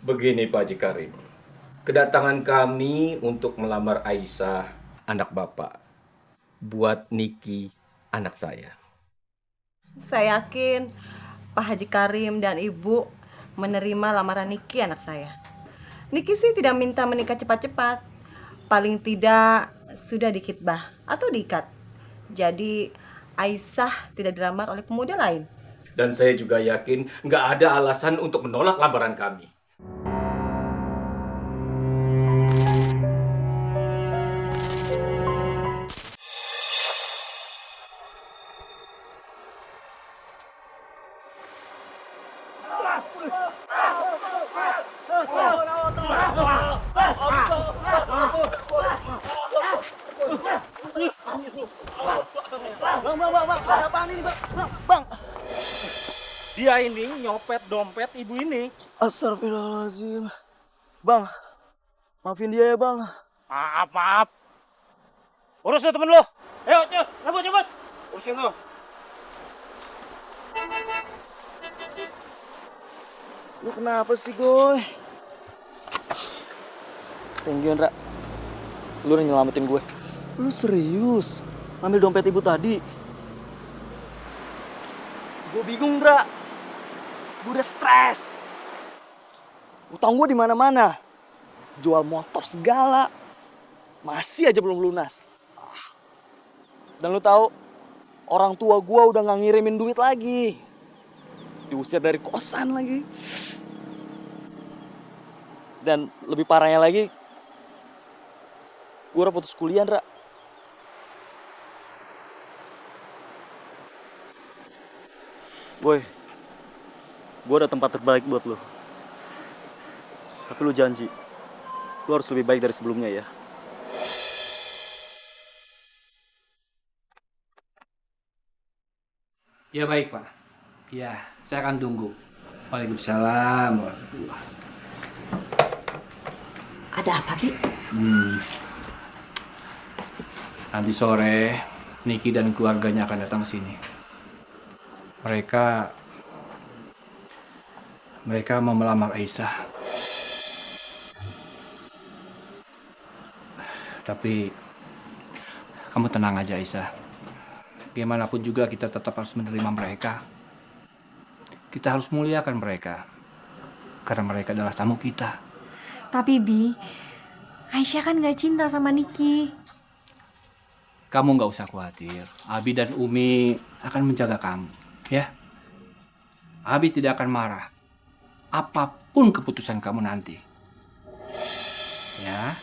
Begini Pak Haji Karim, kedatangan kami untuk melamar Aisyah, anak Bapak, buat Niki, anak saya. Saya yakin Pak Haji Karim dan Ibu menerima lamaran Niki anak saya. Niki sih tidak minta menikah cepat-cepat. Paling tidak sudah dikitbah atau diikat. Jadi Aisyah tidak dilamar oleh pemuda lain. Dan saya juga yakin nggak ada alasan untuk menolak lamaran kami. Dia ini nyopet dompet ibu ini. Astagfirullahaladzim. Bang, maafin dia ya bang. Maaf. Urus tuh temen lu. Ayo, cepet. Urusin lu. Lu kenapa sih Goy? Thank you Ndra. Lu udah nyelamatin gue. Lu serius? Ngambil dompet ibu tadi? Gue bingung Ndra. Gue udah stres. Utang gue di mana-mana. Jual motor segala. Masih aja belum lunas. Dan lu tahu, orang tua gue udah gak ngirimin duit lagi. Diusir dari kosan lagi. Dan lebih parahnya lagi, gue udah putus kuliah, Ndra. Boy, gue ada tempat terbaik buat lo. Tapi lu janji, lu harus lebih baik dari sebelumnya ya. Ya baik Pak. Ya, saya akan tunggu. Waalaikumsalam warahmatullahi. Ada apa, Bi? Nanti sore Niki dan keluarganya akan datang ke sini. Mereka mau melamar Aisyah. Tapi kamu tenang aja Aisyah. Bagaimanapun juga kita tetap harus menerima mereka. Kita harus muliakan mereka. Karena mereka adalah tamu kita. Tapi Bi, Aisyah kan gak cinta sama Niki. Kamu nggak usah khawatir. Abi dan Umi akan menjaga kamu, ya. Abi tidak akan marah. Apapun keputusan kamu nanti. Ya.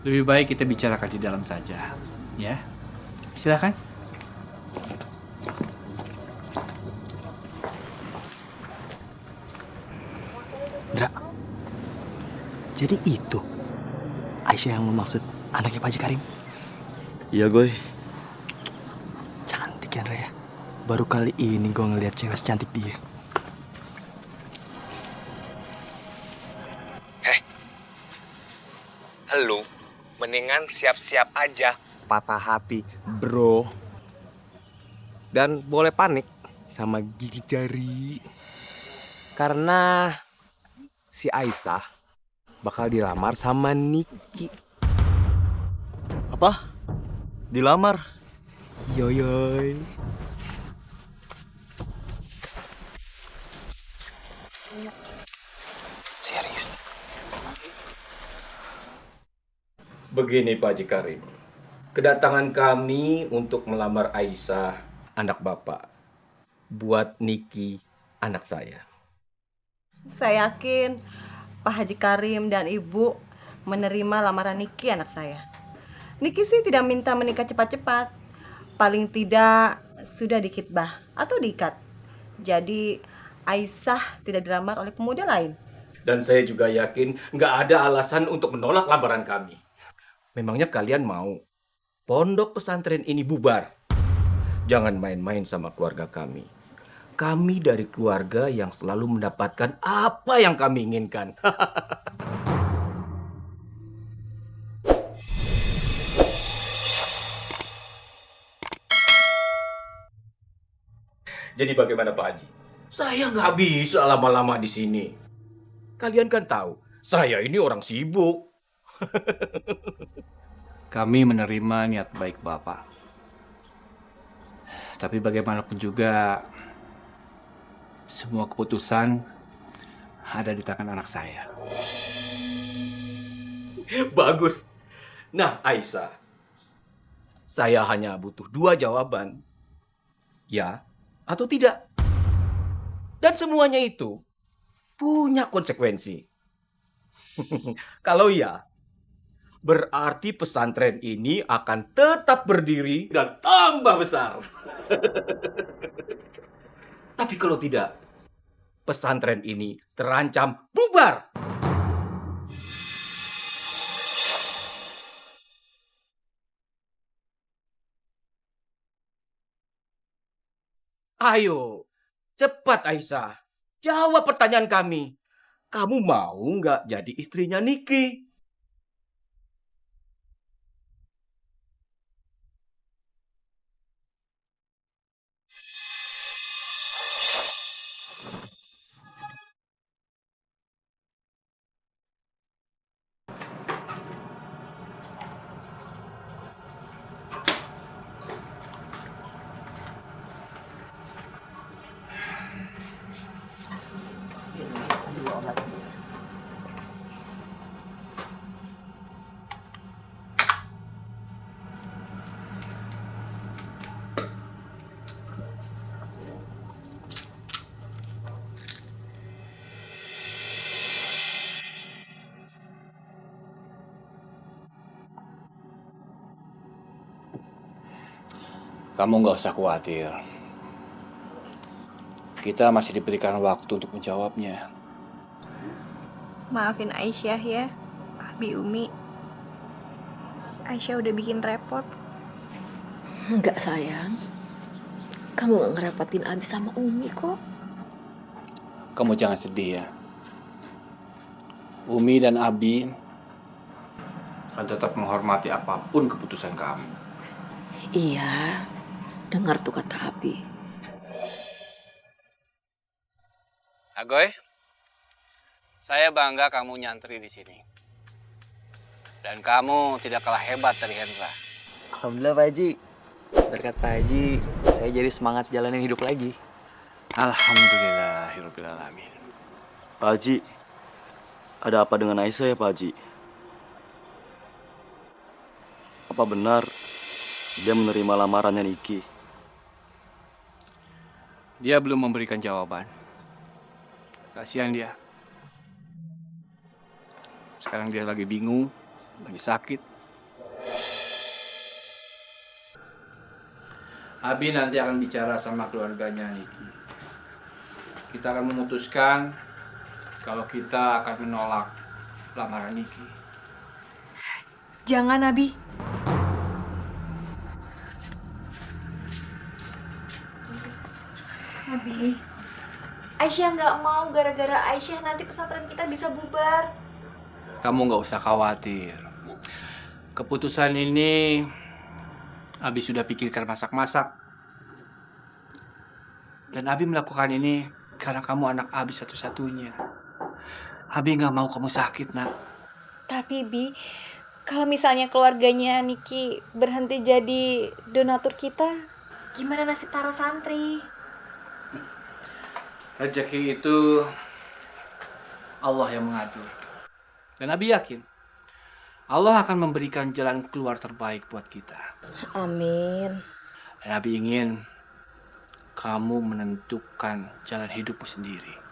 Lebih baik kita bicarakan di dalam saja, ya. Silakan. Ndra, jadi itu Aisyah yang lu maksud anaknya Pak Haji Karim? Iya, Goy. Cantik ya, Ndra ya. Baru kali ini gue ngeliat cewek secantik dia. Lu mendingan siap-siap aja patah hati, bro. Dan boleh panik sama gigi jari. Karena si Aisyah bakal dilamar sama Niki. Apa? Dilamar? Yoyoy. Serius. Begini Pak Haji Karim, kedatangan kami untuk melamar Aisyah, anak Bapak, buat Niki, anak saya. Saya yakin Pak Haji Karim dan Ibu menerima lamaran Niki, anak saya. Niki sih tidak minta menikah cepat-cepat. Paling tidak sudah dikitbah atau diikat. Jadi Aisyah tidak dilamar oleh pemuda lain. Dan saya juga yakin nggak ada alasan untuk menolak lamaran kami. Memangnya kalian mau pondok pesantren ini bubar? Jangan main-main sama keluarga kami. Kami dari keluarga yang selalu mendapatkan apa yang kami inginkan. Jadi bagaimana Pak Haji? Saya nggak bisa lama-lama di sini. Kalian kan tahu, saya ini orang sibuk. Kami menerima niat baik Bapak. Tapi bagaimanapun juga, semua keputusan ada di tangan anak saya. Bagus. Nah, Aisyah, saya hanya butuh 2 jawaban. Ya atau tidak. Dan semuanya itu punya konsekuensi. Kalau ya, berarti pesantren ini akan tetap berdiri dan tambah besar. Tapi kalau tidak, pesantren ini terancam bubar. Ayo, cepat Aisyah. Jawab pertanyaan kami. Kamu mau nggak jadi istrinya Niki? Kamu nggak usah khawatir. Kita masih diberikan waktu untuk menjawabnya. Maafin Aisyah ya, Abi Umi. Aisyah udah bikin repot. Enggak sayang, kamu gak ngerepotin Abi sama Umi kok. Kamu jangan sedih ya. Umi dan Abi akan tetap menghormati apapun keputusan kamu. Iya, dengar tuh kata Abi. Agoy, saya bangga kamu nyantri di sini. Dan kamu tidak kalah hebat dari Hendra. Alhamdulillah Pak Haji. Berkat Pak Haji, saya jadi semangat jalanin hidup lagi. Alhamdulillahirrahmanirrahim. Pak Haji, ada apa dengan Aisyah ya Pak Haji? Apa benar dia menerima lamarannya Niki? Dia belum memberikan jawaban. Kasihan dia. Sekarang dia lagi bingung, lagi sakit. Abi nanti akan bicara sama keluarganya Niki. Kita akan memutuskan kalau kita akan menolak lamaran Niki. Jangan, Abi. Abi, Aisyah nggak mau gara-gara Aisyah nanti pesantren kita bisa bubar. Kamu nggak usah khawatir. Keputusan ini Abi sudah pikirkan masak-masak. Dan Abi melakukan ini karena kamu anak Abi satu-satunya. Abi nggak mau kamu sakit, nak. Tapi Bi, kalau misalnya keluarganya Niki berhenti jadi donatur kita, gimana nasib para santri? Rezeki itu Allah yang mengatur. Dan Abi yakin Allah akan memberikan jalan keluar terbaik buat kita. Amin. Dan Abi ingin kamu menentukan jalan hidupmu sendiri.